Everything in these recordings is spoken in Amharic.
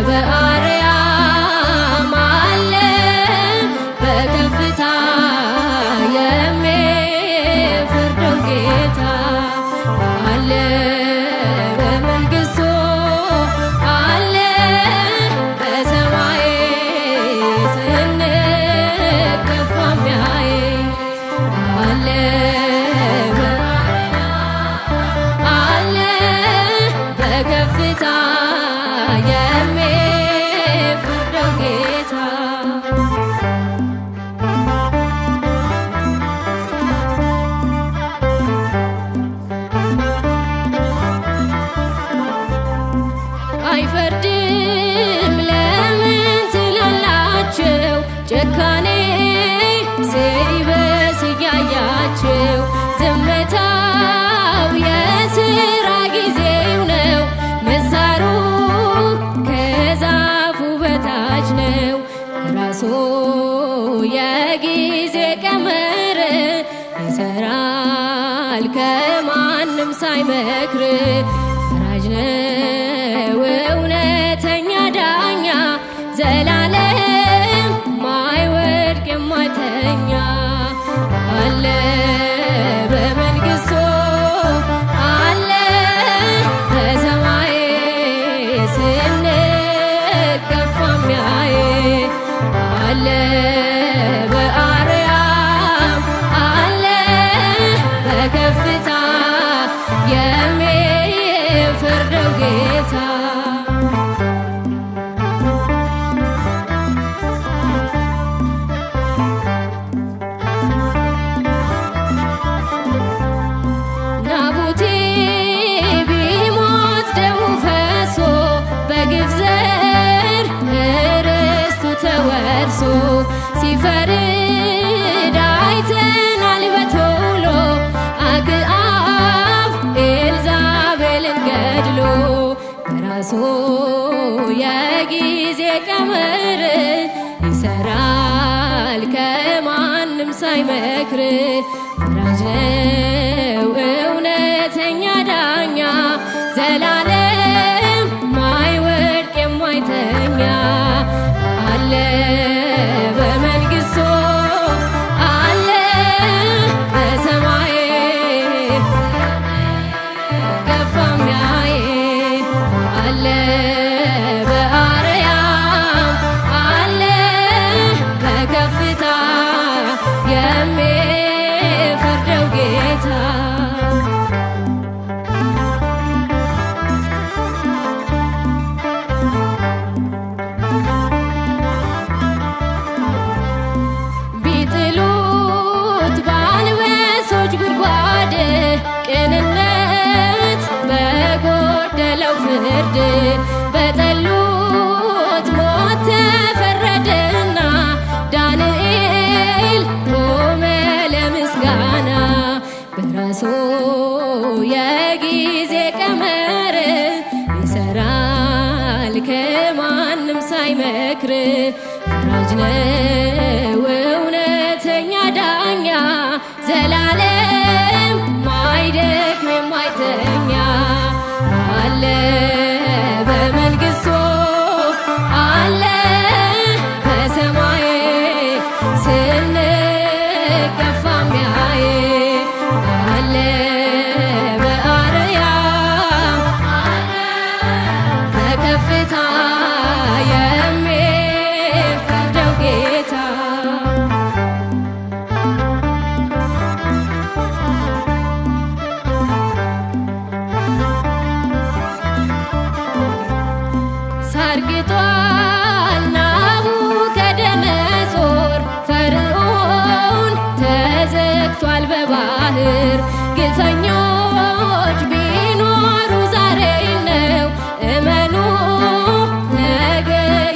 በአርያም አለ በከፍታ የሚፈርደው ጌታ አለ በመንግሥቱ አለ በሰማይ ስንገፋ የሚያይ አለ በከፍታ የሚፈርደው ጌታ አይፈርድም ለምን ትላላችሁ? ጭካኔ ሲበስ እያያችሁ ዝምታው የሥራ ጊዜው ነው። ምሳሩ ከዛፉ በታች ነው። ራሱ የጊዜ ቀመር ይሰራል ከማንም ሳይመክር። ፈራጅ ነው እውነተኛ ዳኛ ዘላለም ማይወድቅ የማይተኛ አለ በመንግሥቱ አለ በሰማይ ስንገፋ የሚያይ አለ በአርያም አለ በከፍታ የሚፈርደው ጌታ ናቡቴ ቢሞት ደሙ ፈሶ በግፍ ዘር ርስቱ ተወርሶ ሲፈርድ አይተናል በቶሎ አክዓብ ኤልዛቤልን ገድሎ በራሱ የጊዜ ቀመር ይሰራል ከማንም ሳይመክር። ፈራጅ ነው እውነተኛ ዳኛ ዘላለም ማይወድቅ የማይተኛ አለ በመንግሥቱ አለ በሰማይ ገፋ የሚያይ አለ በአርያም አለ በከፍታ የሚፈርደው ጌታ ቢጥሉት በአንበሶች ጉድጓድ ቅንነት በጎደለው ፍርድ በጠሉት ሞት ተፈረደና ዳንኤል ቆመ ለምስጋና። በራሱ የጊዜ ቀመር ይሰራል ከማንም ሳይመክር። ፈራጅ ነው እውነተኛ ዳኛ ዘላለም ማይደክም የማይተኛ አለ በመንግሥቱ አለ በሰማይ ስንገፋ የሚያይ አለ በአርያም በከፍታ የሚፈርደው ጌታ ሳርግጧል ናቡከደነፆር ፈርዖን ተዘግቷል በባህር። ግፈኞች ቢኖሩ ዛሬ ነው እመኑ ነገ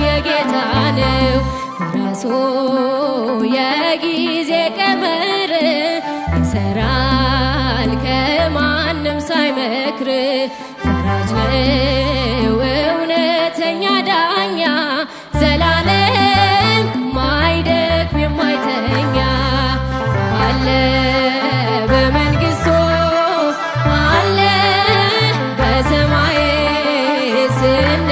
የጌታ ነው። በራሱ የጊዜ ቀመር ይሰራል ከማንም ሳይመክር። ፈራጅ ነው እውነተኛ ዳኛ ዘላለም ማይደክም የማይተኛ አለ በመንግሥቱ አለ በሰማይ ስን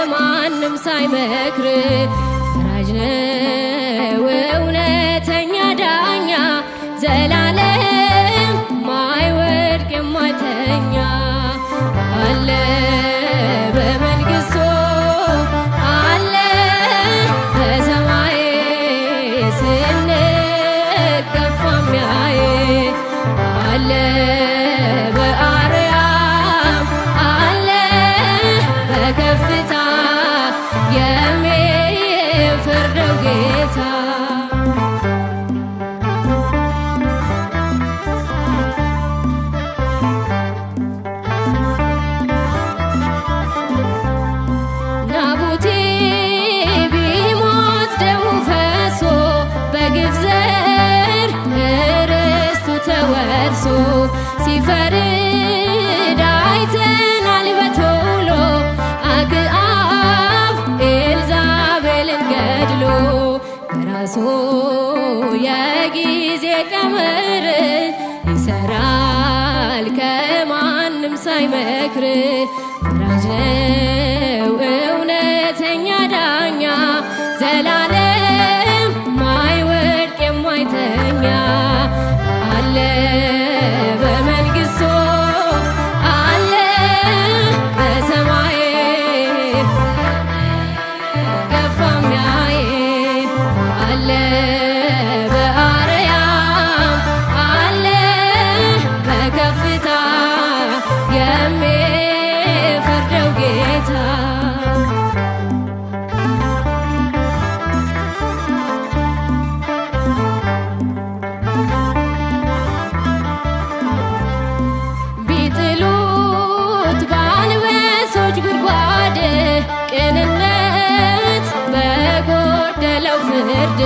ከማንም ሳይመክር ፈራጅ ነው እውነተኛ ዳኛ ዘላለም ማይወድቅ የማይተኛ አለ በመንግሥቱ አለ በሰማይ ስንገፋ የሚያይ አለ በአርያም አለ በከፍታ የሚፈርደው ጌታ ናቡቴ ቢሞት ደሙ ፈሶ በግፍ ዘር ርስቱ ተወርሶ ሲፈርድ አይተናል በቶሎ አክዓብ ኤልዛቤልን ገድሎ በራሱ የጊዜ ቀመር ይሰራል ከማንም ሳይመክር ፈራጅ ነው እውነተኛ ዳኛ ዘላለም ማይወድቅ የማይተኛ አለ በመንግሥቱ አለ በሰማይ ገፋ የሚያይ አለ በአርያም አለ በከፍታ የሚፈርደው ጌታ ቢጥሉት በአንበሶች ጉድጓድ ቅንነት በጎደለው ፍርድ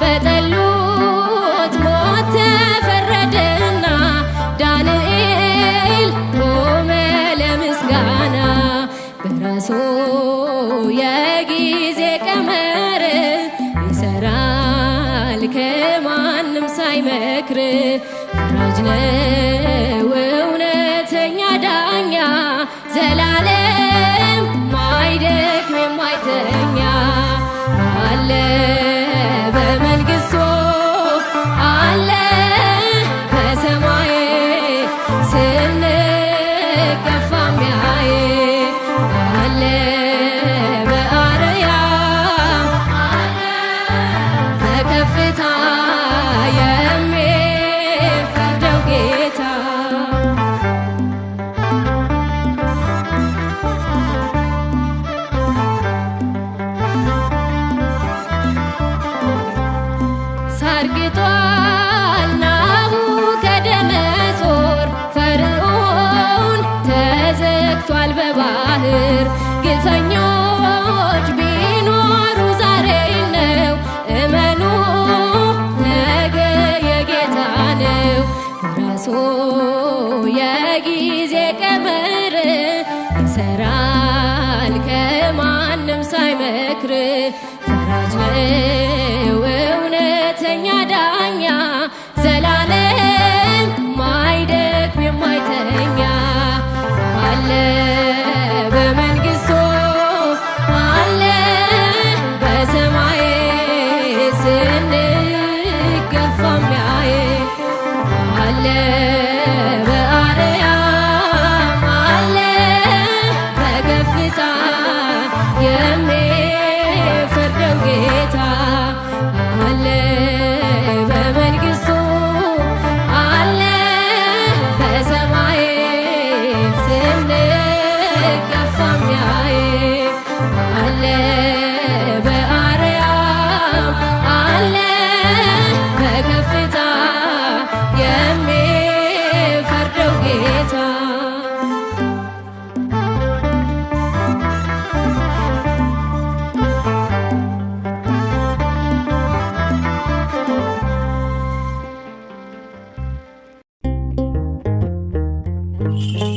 በጠሉት ሞት ተፈረደና ዳንኤል ቆመ ለምስጋና በራሱ የጊዜ ቀመር ይሰራል ከማንም ሳይመክር ፈራጅ ነው እውነተኛ ዳኛ ዘላለም ማይደክም የማይተኛ አለ በመንግሥቱ አለ በሰማይ ስንገፋ የሚያይ አለ በአርያም በከፍታ የሚፈርደው ጌታ ሳርግጧል ናቡከደነፆር ፈርዖን ተዘግቷል በባህር ግፈኞች ቢኖሩ ዛሬ ነው እመኑ ነገ የጌታ ነው በራሱ የጊዜ ቀመር ይሰራል ከማንም ሳይመክር ፈራጅ ነው እውነተኛ ዳኛ ዘላለም ማይደክም የማይተኛ አለ በመንግሥቱ አለ በሰማይ ስንገፋ የሚያይ አለ በአርያም አለ በከፍታ የሚፈርደው ጌታ አለ በመንግሥቱ አለ በሰማይ ስንገፋ የሚያይ አለ በአርያም አለ በከፍታ የሚፈርደው ጌታ Thank you.